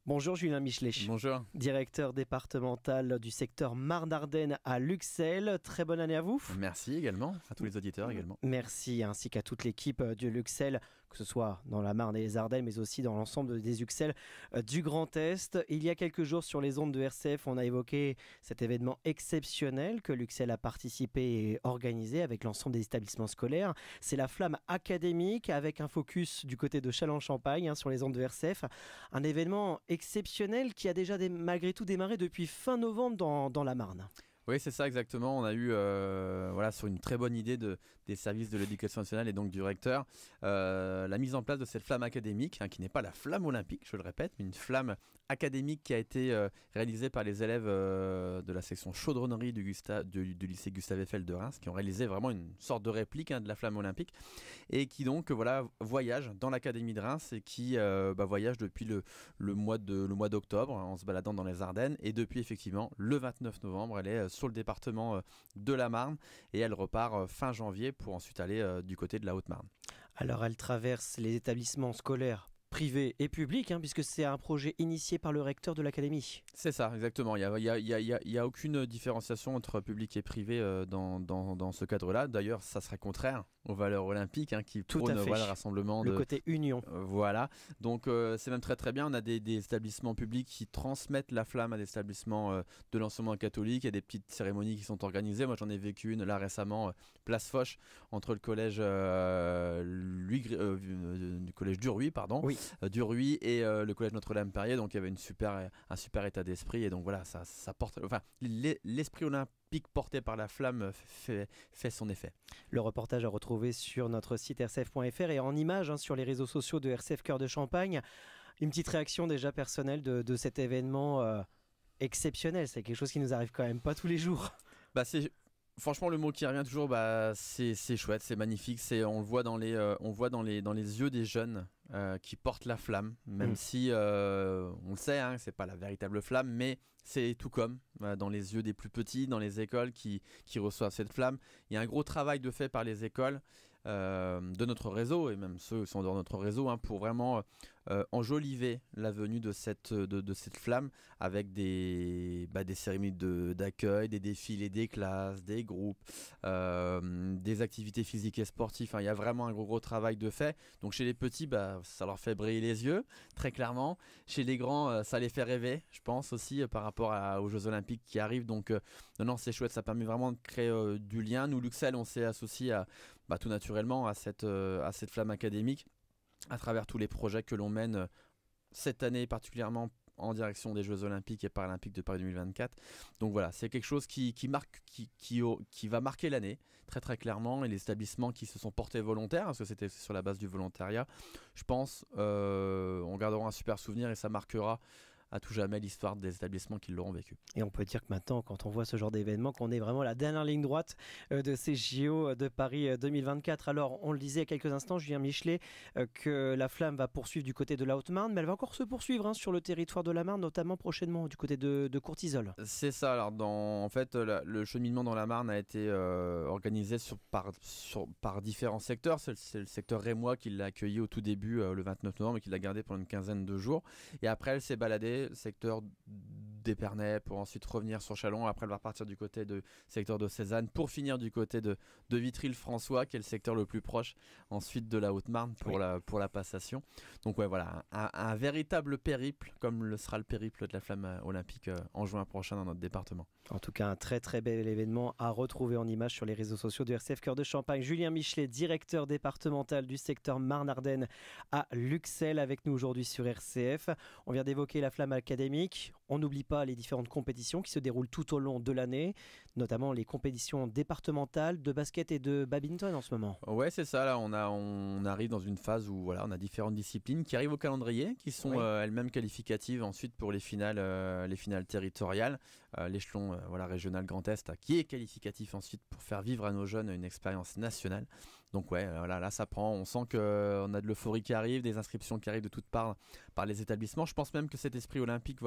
Bonjour Julien Michelet. Bonjour. Directeur départemental du secteur Marne-Ardenne à Luxel. Très bonne année à vous. Merci également, à tous les auditeurs également. Merci, ainsi qu'à toute l'équipe de Luxel, que ce soit dans la Marne et les Ardennes, mais aussi dans l'ensemble des Luxel du Grand Est. Il y a quelques jours sur les ondes de RCF, on a évoqué cet événement exceptionnel que Luxel a participé et organisé avec l'ensemble des établissements scolaires. C'est la flamme académique avec un focus du côté de Châlons-Champagne sur les ondes de RCF. Un événement exceptionnel qui a déjà malgré tout démarré depuis fin novembre dans la Marne. Oui, c'est ça exactement. On a eu, sur une très bonne idée des services de l'éducation nationale et donc du recteur, la mise en place de cette flamme académique, qui n'est pas la flamme olympique, je le répète, mais une flamme académique qui a été réalisée par les élèves de la section chaudronnerie du lycée Gustave Eiffel de Reims, qui ont réalisé vraiment une sorte de réplique de la flamme olympique et qui donc voyage dans l'académie de Reims et qui voyage depuis le mois d'octobre en se baladant dans les Ardennes, et depuis effectivement le 29 novembre, elle est sur le département de la Marne et elle repart fin janvier pour ensuite aller du côté de la Haute-Marne. Alors elle traverse les établissements scolaires privés et publics, puisque c'est un projet initié par le recteur de l'académie. C'est ça, exactement. Il y a aucune différenciation entre public et privé dans ce cadre-là. D'ailleurs, ça serait contraire aux valeurs olympiques qui prônent le rassemblement. Le côté union. Voilà. Donc, c'est même très très bien. On a des établissements publics qui transmettent la flamme à des établissements de l'enseignement catholique. Il y a des petites cérémonies qui sont organisées. Moi, j'en ai vécu une là récemment, place Foch, entre le collège du collège Duruy, pardon. Oui. Duruy et le collège Notre-Dame-Perrier, donc il y avait un super état d'esprit, et donc voilà, ça porte, l'esprit olympique porté par la flamme fait son effet. Le reportage à retrouver sur notre site rcf.fr et en images sur les réseaux sociaux de RCF Cœur de Champagne. Une petite réaction déjà personnelle de cet événement exceptionnel. C'est quelque chose qui nous arrive quand même pas tous les jours. Franchement, le mot qui revient toujours, c'est chouette, c'est magnifique. On le voit dans les yeux des jeunes qui portent la flamme, même si on le sait, c'est pas la véritable flamme, mais c'est tout comme dans les yeux des plus petits, dans les écoles qui reçoivent cette flamme. Il y a un gros travail de fait par les écoles de notre réseau, et même ceux qui sont dans notre réseau, pour vraiment enjoliver la venue de cette flamme avec des cérémonies d'accueil, des défilés des classes, des groupes, des activités physiques et sportives. Il y a vraiment un gros travail de fait. Donc chez les petits, ça leur fait briller les yeux, très clairement. Chez les grands, ça les fait rêver, je pense aussi, par rapport aux Jeux Olympiques qui arrivent. Donc non, c'est chouette, ça permet vraiment de créer du lien. Nous, Luxel, on s'est associé tout naturellement à cette flamme académique à travers tous les projets que l'on mène cette année particulièrement en direction des Jeux Olympiques et Paralympiques de Paris 2024. Donc voilà, c'est quelque chose qui va marquer l'année très très clairement, et les établissements qui se sont portés volontaires, parce que c'était sur la base du volontariat, je pense, on gardera un super souvenir et ça marquera à tout jamais l'histoire des établissements qui l'auront vécu. Et on peut dire que maintenant, quand on voit ce genre d'événement, qu'on est vraiment à la dernière ligne droite de ces JO de Paris 2024. Alors, on le disait il y a quelques instants, Julien Michelet, que la flamme va poursuivre du côté de la Haute-Marne, mais elle va encore se poursuivre sur le territoire de la Marne, notamment prochainement du côté de Courtizolle. C'est ça. Alors, en fait, le cheminement dans la Marne a été organisé par différents secteurs. C'est le secteur rémois qui l'a accueilli au tout début, le 29 novembre, et qui l'a gardé pendant une quinzaine de jours. Et après, elle s'est baladée secteur d'Épernay pour ensuite revenir sur Châlons. Après, elle va repartir du côté du secteur de Cézanne pour finir du côté de Vitry-le-François, qui est le secteur le plus proche ensuite de la Haute-Marne pour la passation. Donc voilà, un véritable périple, comme le sera le périple de la flamme olympique en juin prochain dans notre département. En tout cas, un très très bel événement à retrouver en images sur les réseaux sociaux de RCF Cœur de Champagne. Julien Michelet, directeur départemental du secteur Marne-Ardenne à Luxel, avec nous aujourd'hui sur RCF. On vient d'évoquer la flamme académique. On n'oublie pas les différentes compétitions qui se déroulent tout au long de l'année, notamment les compétitions départementales de basket et de badminton en ce moment. Ouais, c'est ça. Là, on arrive dans une phase où on a différentes disciplines qui arrivent au calendrier, qui sont elles-mêmes qualificatives ensuite pour les finales territoriales, l'échelon régional Grand Est, qui est qualificatif ensuite pour faire vivre à nos jeunes une expérience nationale. Donc là ça prend. On sent qu'on a de l'euphorie qui arrive, des inscriptions qui arrivent de toutes parts par les établissements. Je pense même que cet esprit olympique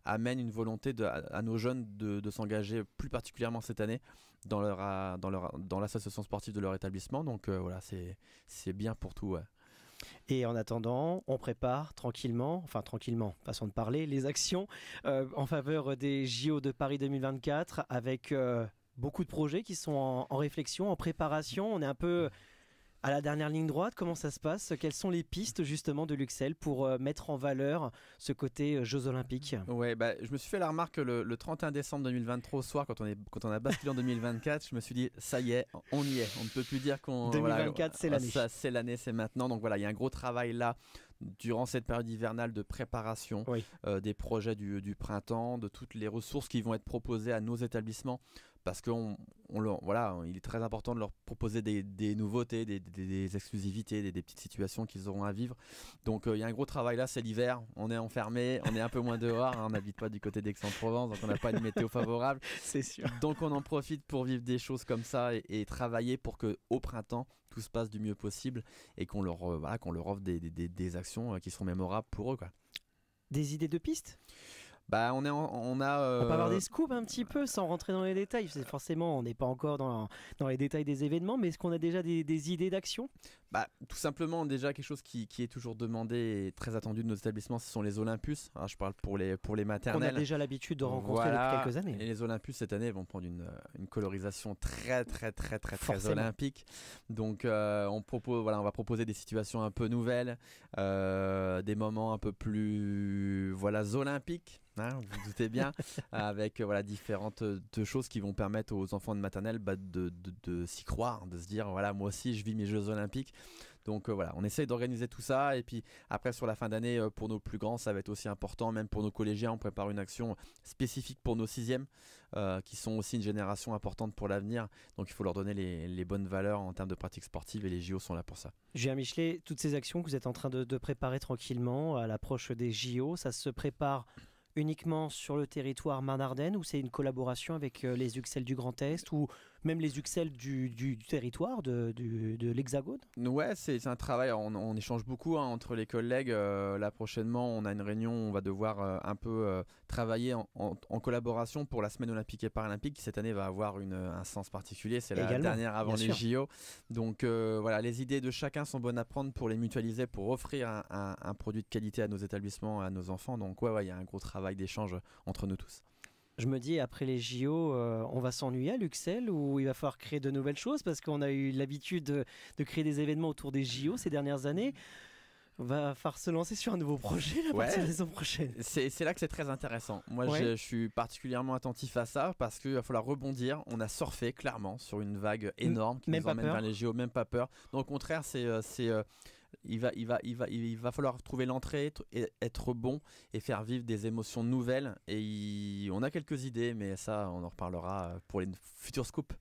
amène une volonté à nos jeunes de s'engager plus particulièrement cette année dans l'association sportive de leur établissement. Donc c'est bien pour tout. Et en attendant, on prépare tranquillement, enfin tranquillement, façon de parler, les actions en faveur des JO de Paris 2024 avec beaucoup de projets qui sont en réflexion, en préparation. On est un peu à la dernière ligne droite. Comment ça se passe? Quelles sont les pistes justement de l'Uxel pour mettre en valeur ce côté Jeux Olympiques? Ouais, bah, je me suis fait la remarque le 31 décembre 2023 au soir, quand on a basculé en 2024, je me suis dit, ça y est, on y est. On ne peut plus dire qu'on... 2024, voilà, c'est l'année. C'est l'année, c'est maintenant. Donc voilà, il y a un gros travail là, durant cette période hivernale de préparation Oui. des projets du printemps, de toutes les ressources qui vont être proposées à nos établissements. Parce voilà, il est très important de leur proposer des nouveautés, des exclusivités, des petites situations qu'ils auront à vivre. Donc il y a un gros travail là, c'est l'hiver, on est enfermé, on est un peu moins dehors, hein, on n'habite pas du côté d'Aix-en-Provence, donc on n'a pas une météo favorable. C'est sûr. Donc on en profite pour vivre des choses comme ça et travailler pour qu'au printemps, tout se passe du mieux possible et qu'on leur offre des actions qui seront mémorables pour eux, quoi. Des idées de pistes? Bah, On peut avoir des scoops un petit peu sans rentrer dans les détails. Forcément, on n'est pas encore dans les détails des événements, mais est-ce qu'on a déjà des idées d'action? Bah, tout simplement, déjà quelque chose qui est toujours demandé et très attendu de nos établissements, ce sont les Olympus. Alors, je parle pour les maternelles. On a déjà l'habitude de rencontrer Voilà. depuis quelques années. Et les Olympus cette année vont prendre une colorisation très Forcément. olympique. Donc on va proposer des situations un peu nouvelles, des moments un peu plus olympiques. Hein, vous vous doutez bien, avec différentes choses qui vont permettre aux enfants de maternelle de s'y croire, de se dire voilà, moi aussi je vis mes Jeux Olympiques. Donc on essaye d'organiser tout ça, et puis après sur la fin d'année, pour nos plus grands, ça va être aussi important, même pour nos collégiens, on prépare une action spécifique pour nos sixièmes, qui sont aussi une génération importante pour l'avenir, donc il faut leur donner les bonnes valeurs en termes de pratiques sportives, et les JO sont là pour ça. Julien Michelet, toutes ces actions que vous êtes en train de préparer tranquillement à l'approche des JO, ça se prépare uniquement sur le territoire Marne-Ardenne, ou c'est une collaboration avec les Uxel du Grand Est ou même les Uxel du territoire de l'Hexagone? Ouais, c'est un travail, on échange beaucoup, hein, entre les collègues. Là prochainement, on a une réunion, on va devoir un peu travailler en collaboration pour la semaine olympique et paralympique, qui cette année va avoir un sens particulier, c'est la Également, dernière avant bien les sûr. JO. Donc les idées de chacun sont bonnes à prendre pour les mutualiser, pour offrir un produit de qualité à nos établissements, à nos enfants. Donc il y a un gros travail d'échange entre nous tous. Je me dis, après les JO, on va s'ennuyer à l'Uxel, ou il va falloir créer de nouvelles choses, parce qu'on a eu l'habitude de créer des événements autour des JO ces dernières années. On va falloir se lancer sur un nouveau projet à partir de la saison prochaine. C'est là que c'est très intéressant. Moi, Ouais. je suis particulièrement attentif à ça, parce qu'il va falloir rebondir. On a surfé clairement sur une vague énorme qui Même nous pas emmène peur. vers les JO, même pas peur. Donc, au contraire, il va falloir trouver l'entrée, être bon et faire vivre des émotions nouvelles. Et on a quelques idées, mais ça, on en reparlera pour les futurs scoops.